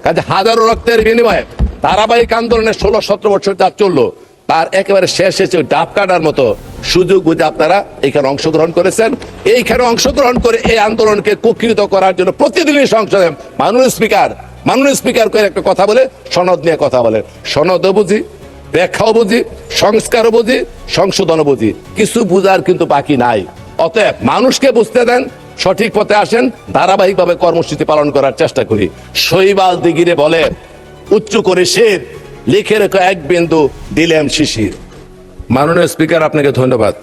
কাজে হাজারো রক্তের বিনিময়ে ধারাবাহিক আন্দোলনের 16-17 বছর যা চললো তার একেবারে শেষ এসে ডাব কাটার মতো সুযোগ বুঝে আপনারা এখানে অংশগ্রহণ করেছেন। এইখানে অংশগ্রহণ করে এই আন্দোলনকে কুক্ষিগত করার জন্য প্রতিদিনই সংসদে মাননীয় স্পিকার করে একটা কথা বলে, সনদ নিয়ে কথা বলে। সনদও বুঝি, ব্যাখ্যাও বুঝি, সংস্কারও বুঝি, সংশোধনও বুঝি, কিছু বুঝার কিন্তু বাকি নাই। অতএব মানুষকে বুঝতে দেন, সঠিক পথে আসেন, ধারাবাহিকভাবে কর্মসূচি পালন করার চেষ্টা করি। শৈবাল দিগিরে বলে উচ্চ করে শের, লিখে রেখো এক বিন্দু দিলেম শিশির। মাননীয় স্পিকার, আপনাকে ধন্যবাদ।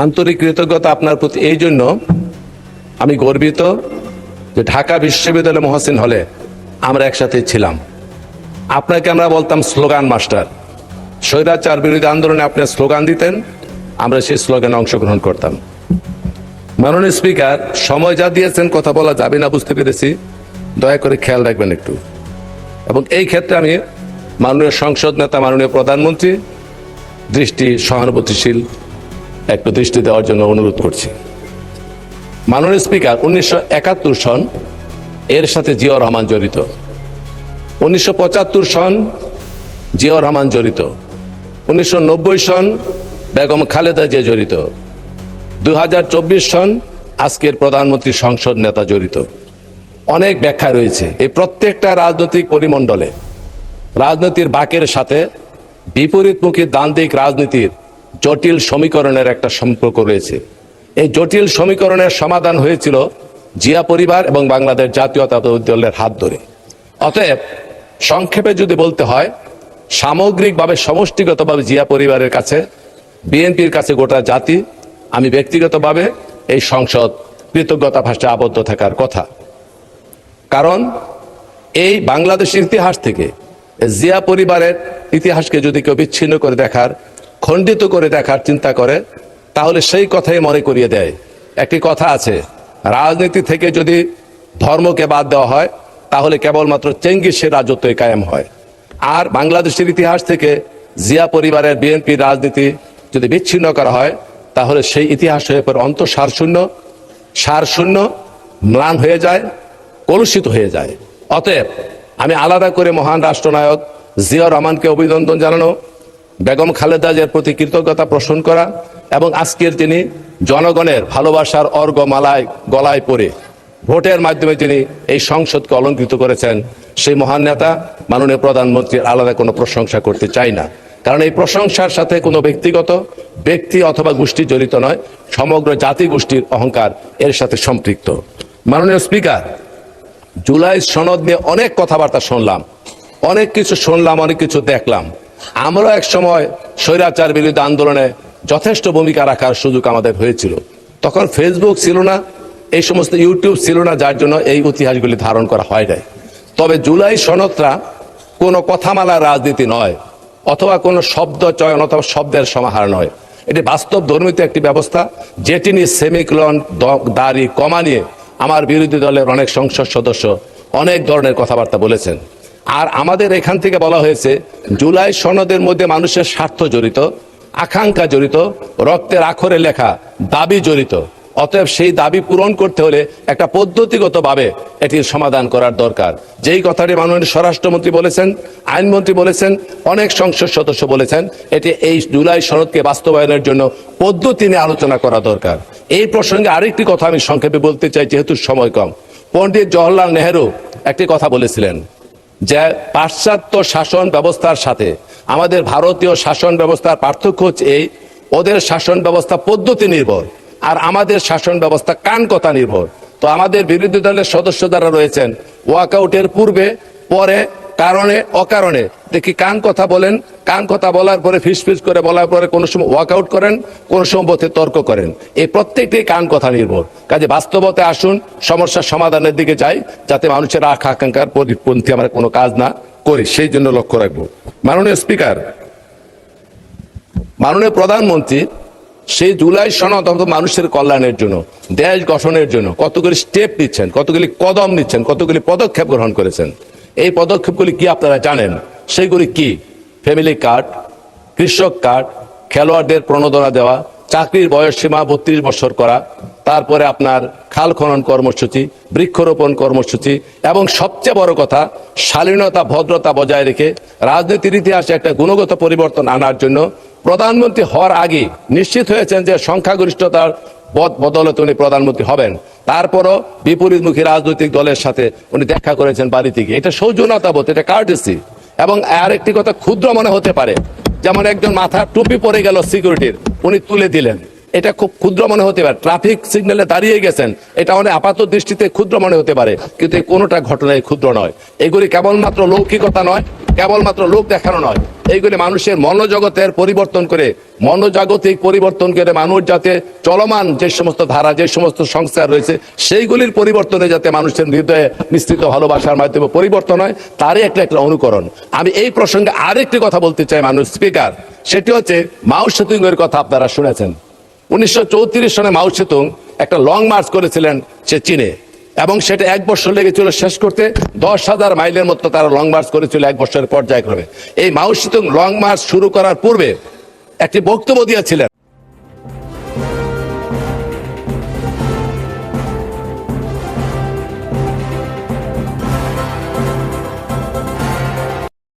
আন্তরিক কৃতজ্ঞতা আপনার প্রতি এই জন্য আমি গর্বিত যে ঢাকা বিশ্ববিদ্যালয় মহসিন হলে আমরা একসাথে ছিলাম। আপনাকে আমরা বলতাম স্লোগান মাস্টার। স্বৈরাচার বিরোধী আন্দোলনে আপনি স্লোগান দিতেন, আমরা সেই স্লোগানে অংশগ্রহণ করতাম। মাননীয় স্পিকার, সময় যা দিয়েছেন কথা বলা যাবে না বুঝতে পেরেছি, দয়া করে খেয়াল রাখবেন একটু। এবং এই ক্ষেত্রে আমি মাননীয় সংসদ নেতা, মাননীয় প্রধানমন্ত্রী দৃষ্টি সহানুভূতিশীল একটু দৃষ্টি দেওয়ার জন্য অনুরোধ করছি। মাননীয় স্পিকার, 1971 সন এর সাথে জিয়াউর রহমান জড়িত, 1975 সন জিয়াউর রহমান জড়িত, 1990 সন বেগম খালেদা জিয়া জড়িত, 2024 সন আজকের প্রধানমন্ত্রী সংসদ নেতা জড়িত। অনেক ব্যাখ্যা রয়েছে। এই প্রত্যেকটা রাজনৈতিক পরিমণ্ডলে রাজনীতির বাঁকের সাথে বিপরীতমুখী দ্বান্দ্বিক রাজনীতির জটিল সমীকরণের একটা সম্পর্ক রয়েছে। এই জটিল সমীকরণের সমাধান হয়েছিল জিয়া পরিবার এবং বাংলাদেশ জাতীয়তাবাদী দলের হাত ধরে। অতএব সংক্ষেপে যদি বলতে হয়, সামগ্রিকভাবে সমষ্টিগতভাবে জিয়া পরিবারের কাছে, বিএনপির কাছে গোটা জাতি, আমি ব্যক্তিগতভাবে এই সংসদ কৃতজ্ঞতা ভাষায় আবদ্ধ থাকার কথা। কারণ এই বাংলাদেশের ইতিহাস থেকে জিয়া পরিবারের ইতিহাসকে যদি কেউ বিচ্ছিন্ন করে দেখার, খণ্ডিত করে দেখার চিন্তা করে, তাহলে সেই কথাই মনে করিয়ে দেয়। একটি কথা আছে, রাজনীতি থেকে যদি ধর্মকে বাদ দেওয়া হয় তাহলে কেবলমাত্র চেঙ্গিসের রাজত্বই কায়েম হয়। আর বাংলাদেশের ইতিহাস থেকে জিয়া পরিবারের বিএনপির রাজনীতি যদি বিচ্ছিন্ন করা হয় তাহলে সেই ইতিহাস হয়ে পড়ে সারশূন্য, ম্লান হয়ে যায়, কলুষিত হয়ে যায়। অতএব আমি আলাদা করে মহান রাষ্ট্রনায়ক জিয়াউর রহমানকে অভিনন্দন জানানো, বেগম খালেদা জিয়ার প্রতি কৃতজ্ঞতা পোষণ করা এবং আজকের তিনি জনগণের ভালোবাসার অর্ঘ মালায় গলায় পরে ভোটের মাধ্যমে যিনি এই সংসদকে অলঙ্কৃত করেছেন, সেই মহান নেতা মাননীয় প্রধানমন্ত্রীর আলাদা কোনো প্রশংসা করতে চাই না। কারণ এই প্রশংসার সাথে কোনো ব্যক্তিগত ব্যক্তি অথবা গোষ্ঠী জড়িত নয়, সমগ্র জাতি গোষ্ঠীর অহংকার এর সাথে সম্পৃক্ত। মাননীয় স্পিকার, জুলাই সনদ নিয়ে অনেক কথাবার্তা শুনলাম, অনেক কিছু শুনলাম, অনেক কিছু দেখলাম। আমরা এক সময় স্বৈরাচার বিরোধী আন্দোলনে যথেষ্ট ভূমিকা রাখার সুযোগ আমাদের হয়েছিল। তখন ফেসবুক ছিল না, এই সমস্ত ইউটিউব ছিল না, যার জন্য এই ইতিহাসগুলি ধারণ করা হয় নাই। তবে জুলাই সনদটা কোনো কথামালার রাজনীতি নয়, অথবা কোনো শব্দ চয়ন অথবা শব্দের সমাহার নয়। এটি বাস্তব ধর্মিত একটি ব্যবস্থা, যেটি নিয়ে সেমিকলন দাড়ি কমা নিয়ে আমার বিরোধী দলের অনেক সংসদ সদস্য অনেক ধরনের কথাবার্তা বলেছেন। আর আমাদের এখান থেকে বলা হয়েছে জুলাই সনদের মধ্যে মানুষের স্বার্থ জড়িত, আকাঙ্ক্ষা জড়িত, রক্তের আখরে লেখা দাবি জড়িত। অতএব সেই দাবি পূরণ করতে হলে একটা পদ্ধতিগতভাবে এটির সমাধান করার দরকার। যেই কথাটি মাননীয় স্বরাষ্ট্রমন্ত্রী বলেছেন, আইনমন্ত্রী বলেছেন, অনেক সংসদ সদস্য বলেছেন, এটি এই জুলাই সনদকে বাস্তবায়নের জন্য পদ্ধতি নিয়ে আলোচনা করা দরকার। এই প্রসঙ্গে আরেকটি কথা আমি সংক্ষেপে বলতে চাই, যেহেতু সময় কম। পণ্ডিত জওহরলাল নেহেরু একটি কথা বলেছিলেন যে পাশ্চাত্য শাসন ব্যবস্থার সাথে আমাদের ভারতীয় শাসন ব্যবস্থার পার্থক্য হচ্ছে এই, ওদের শাসন ব্যবস্থা পদ্ধতি নির্ভর আর আমাদের শাসন ব্যবস্থা কান কথা নির্ভর। তো আমাদের বিরোধী দলের সদস্য যারা রয়েছেন, ওয়াকআউটের পূর্বে পরে কারণে অকারণে দেখি কান কথা বলেন, কান কথা বলার পরে ফিসফিস করে বলার পরে কোনো সময় ওয়াকআউট করেন, কোনো সময় পথে তর্ক করেন। এই প্রত্যেকটি কান কথা নির্ভর। কাজে বাস্তবতে আসুন, সমস্যার সমাধানের দিকে যাই, যাতে মানুষের আকাঙ্ক্ষার পরিপন্থী আমরা কোনো কাজ না করি, সেই জন্য লক্ষ্য রাখবো। মাননীয় স্পিকার, মাননীয় প্রধানমন্ত্রী সেই জুলাই সনদ মানুষের কল্যাণের জন্য, দেশ গঠনের জন্য কতগুলি স্টেপ নিচ্ছেন, কতগুলি কদম নিচ্ছেন, কতগুলি পদক্ষেপ গ্রহণ করেছেন। এই পদক্ষেপগুলি কি আপনারা জানেন? সেগুলি কি? ফ্যামিলি কার্ড, কৃষক কার্ড, খেলোয়াড়দের প্রণোদনা দেওয়া, চাকরির বয়স সীমা 32 বছর করা, তারপরে আপনার খাল খনন কর্মসূচি, বৃক্ষরোপণ কর্মসূচি, এবং সবচেয়ে বড় কথা শালীনতা ভদ্রতা বজায় রেখে রাজনীতির ইতিহাসে একটা গুণগত পরিবর্তন আনার জন্য প্রধানমন্ত্রী হওয়ার আগে নিশ্চিত হয়েছেন যে সংখ্যাগরিষ্ঠতার বদলে উনি প্রধানমন্ত্রী হবেন। তারপরও বিপরীতমুখী রাজনৈতিক দলের সাথে উনি দেখা করেছেন বাড়িতে গিয়ে। এটা সৌজন্যতা বোধ, এটা কার্টেসি। এবং আর একটি কথা ক্ষুদ্র মনে হতে পারে, যেমন একজন মাথার টুপি পরে গেল সিকিউরিটির, উনি তুলে দিলেন, এটা খুব ক্ষুদ্র মনে হতে পারে। ট্রাফিক সিগন্যালে দাঁড়িয়ে গেছেন, এটা অনেক আপাত দৃষ্টিতে ক্ষুদ্র মনে হতে পারে, কিন্তু এই কোনোটা ঘটনায় ক্ষুদ্র নয়। এগুলি কেবলমাত্র লৌকিকতা নয়, কেবলমাত্র লোক দেখানো নয়, এইগুলি মানুষের মনোজগতের পরিবর্তন করে, মনোজাগতিক পরিবর্তন করে মানুষ যাতে চলমান যে সমস্ত ধারা, যে সমস্ত সংস্কার রয়েছে সেইগুলির পরিবর্তনে যাতে মানুষের হৃদয়ে মিশ্রিত ভালোবাসার মাধ্যমে পরিবর্তন হয়, তারই একটা অনুকরণ। আমি এই প্রসঙ্গে আরেকটি কথা বলতে চাই মানুষ স্পিকার, সেটি হচ্ছে মাও সেতুং এর কথা আপনারা শুনেছেন। 1934 সনে মাও সেতুং একটা লং মার্চ করেছিলেন সে চীনে, এবং সেটা 1 বছর লেগেছিল শেষ করতে। 10,000 মাইলের মতো তারা লং মার্চ করেছিল 1 বছরের পর্যায়ক্রমে। এই মাও সেতুং লং মার্চ শুরু করার পূর্বে একটি বক্তব্য দিয়েছিলেন।